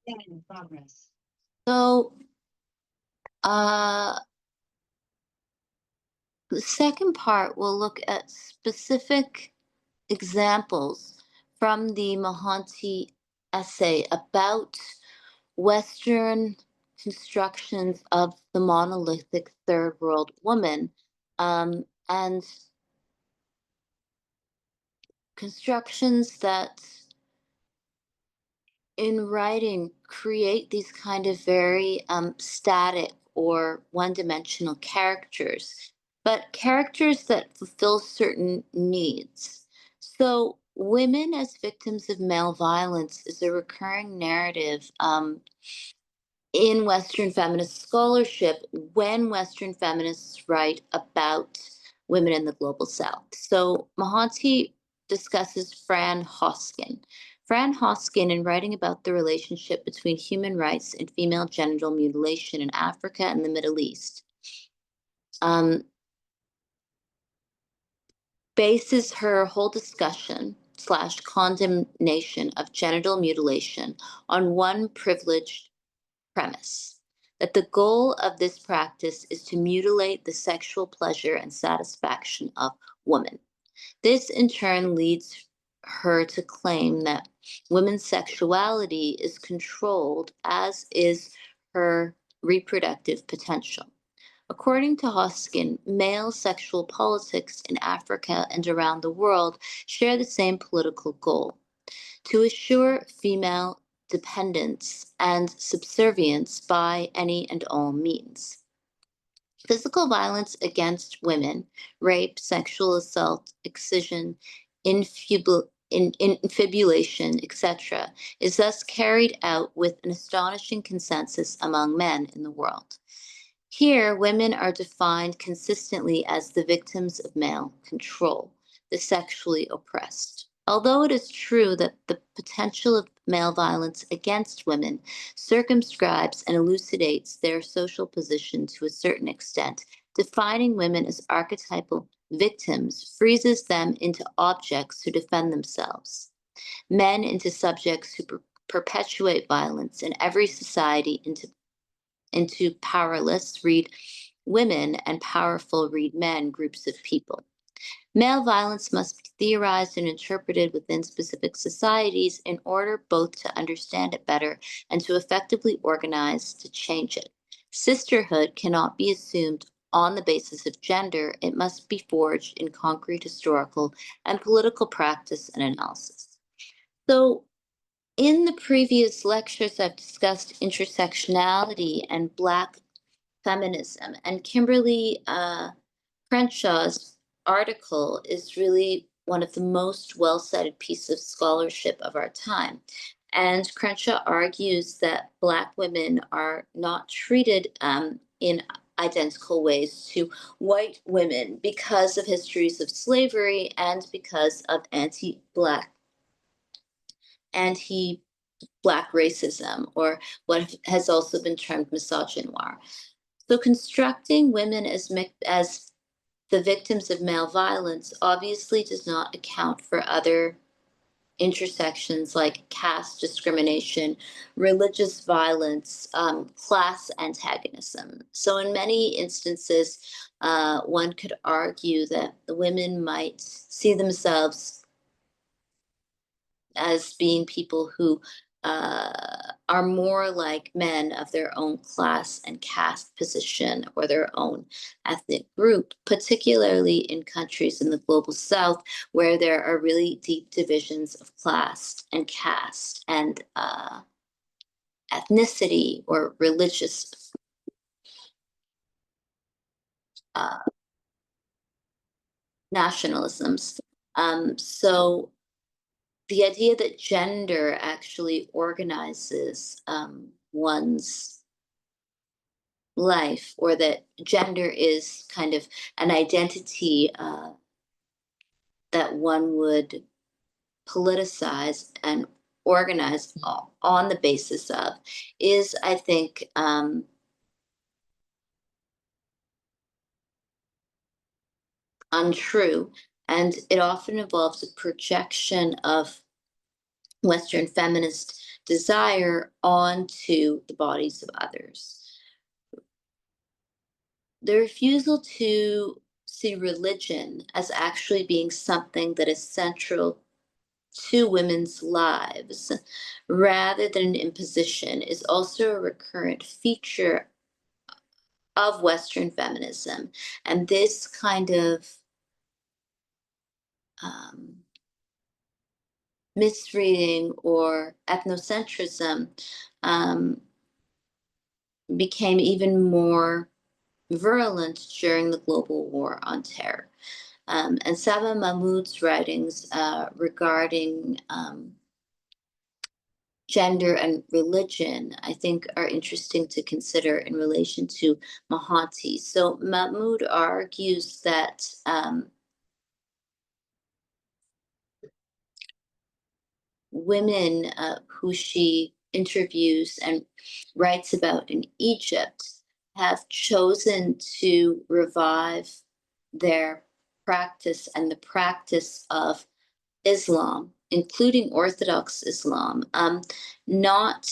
Yeah, in progress. So, uh, the second part will look at specific examples from the Mohanty essay about Western constructions of the monolithic third world woman, and constructions that in writing create these kind of very static or one-dimensional characters, but characters that fulfill certain needs. So women as victims of male violence is a recurring narrative in Western feminist scholarship when Western feminists write about women in the global South. So Mohanty discusses Fran Hoskin. Fran Hoskin, in writing about the relationship between human rights and female genital mutilation in Africa and the Middle East, um, bases her whole discussion slash condemnation of genital mutilation on one privileged premise that the goal of this practice is to mutilate the sexual pleasure and satisfaction of women. This in turn leads her to claim that women's sexuality is controlled, as is her reproductive potential. According to Hoskin, male sexual politics in Africa and around the world share the same political goal: to assure female dependence and subservience by any and all means. Physical violence against women, rape, sexual assault, excision, infibulation, etc., is thus carried out with an astonishing consensus among men in the world. Here, women are defined consistently as the victims of male control, the sexually oppressed. Although it is true that the potential of male violence against women circumscribes and elucidates their social position to a certain extent, defining women as archetypal victims freezes them into objects who defend themselves, men into subjects who perpetuate violence, and every society into powerless, read women, and powerful, read men, groups of people. Male violence must be theorized and interpreted within specific societies in order both to understand it better and to effectively organize to change it. Sisterhood cannot be assumed on the basis of gender, it must be forged in concrete historical and political practice and analysis. So, in the previous lectures, I've discussed intersectionality and Black feminism, and Kimberly Crenshaw's article is really one of the most well cited pieces of scholarship of our time. And Crenshaw argues that Black women are not treated in identical ways to white women because of histories of slavery and because of anti Black racism, or what has also been termed misogynoir. So constructing women as the victims of male violence obviously does not account for other intersections like caste discrimination, religious violence, class antagonism. So, in many instances, one could argue that the women might see themselves as being people who are more like men of their own class and caste position or their own ethnic group, particularly in countries in the global south where there are really deep divisions of class and caste and ethnicity or religious uh, nationalisms. So the idea that gender actually organizes one's life, or that gender is kind of an identity that one would politicize and organize on the basis of, is, I think, untrue. And it often involves a projection of Western feminist desire onto the bodies of others. The refusal to see religion as actually being something that is central to women's lives rather than an imposition is also a recurrent feature of Western feminism. And this kind of um, misreading or ethnocentrism um, became even more virulent during the global war on terror. And Saba Mahmood's writings regarding gender and religion, I think, are interesting to consider in relation to Mohanty. So Mahmood argues that women who she interviews and writes about in Egypt have chosen to revive their practice and the practice of Islam, including Orthodox Islam, not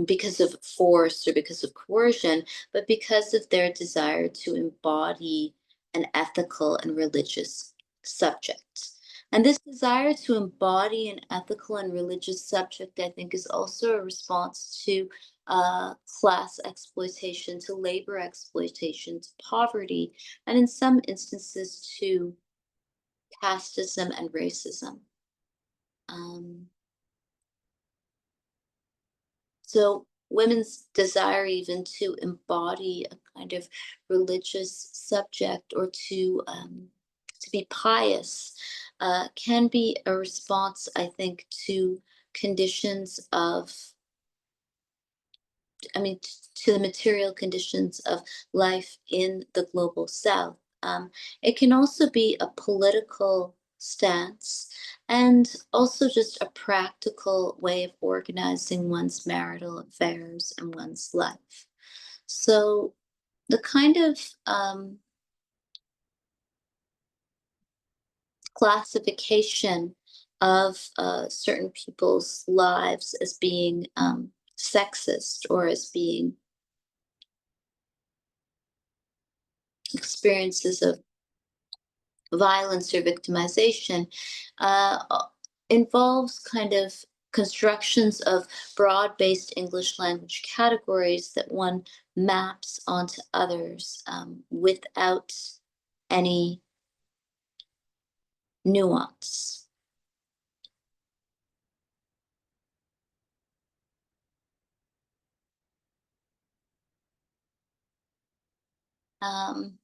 because of force or because of coercion, but because of their desire to embody an ethical and religious subject. And this desire to embody an ethical and religious subject, I think, is also a response to class exploitation, to labor exploitation, to poverty, and in some instances to casteism and racism. Um, So women's desire even to embody a kind of religious subject or to be pious can be a response, I think, to conditions of I mean, to the material conditions of life in the global south. It can also be a political stance and also just a practical way of organizing one's marital affairs and one's life. So, the kind of classification of certain people's lives as being sexist or as being experiences of violence or victimization involves kind of constructions of broad-based English language categories that one maps onto others without any nuance. Um,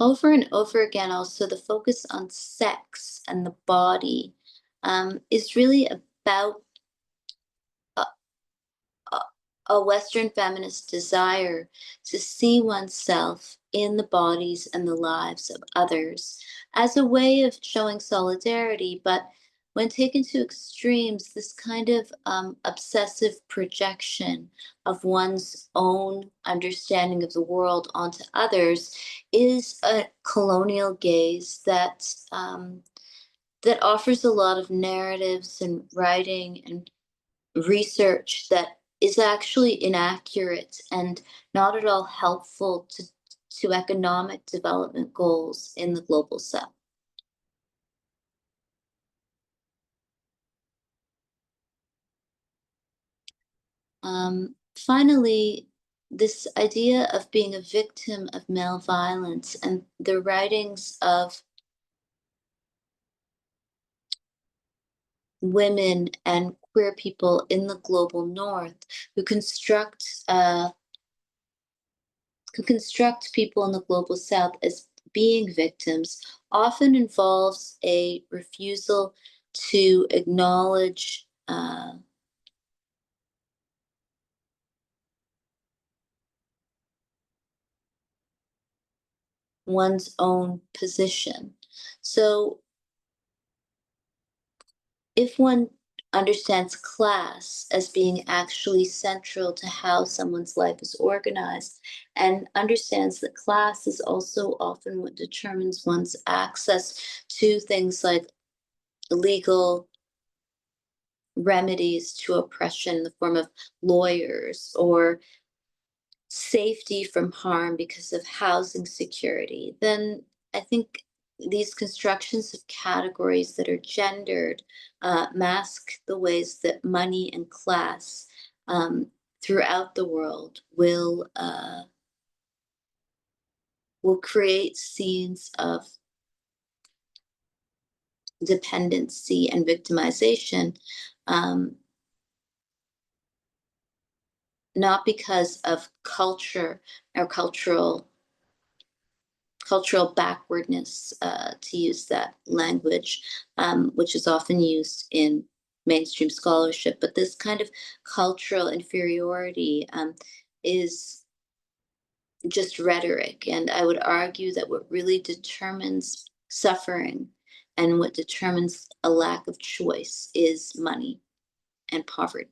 Over and over again, also the focus on sex and the body is really about uh, a, a Western feminist desire to see oneself in the bodies and the lives of others as a way of showing solidarity. But when taken to extremes, this kind of obsessive projection of one's own understanding of the world onto others is a colonial gaze that offers a lot of narratives and writing and research that is actually inaccurate and not at all helpful to economic development goals in the global south. Finally, this idea of being a victim of male violence and the writings of women and queer people in the global north who construct people in the global south as being victims often involves a refusal to acknowledge one's own position. So if one understands class as being actually central to how someone's life is organized and understands that class is also often what determines one's access to things like legal remedies to oppression in the form of lawyers or safety from harm because of housing security, then I think these constructions of categories that are gendered mask the ways that money and class um, throughout the world will create scenes of dependency and victimization, um, not because of culture or cultural backwardness, to use that language, which is often used in mainstream scholarship. But this kind of cultural inferiority is just rhetoric. And I would argue that what really determines suffering and what determines a lack of choice is money and poverty.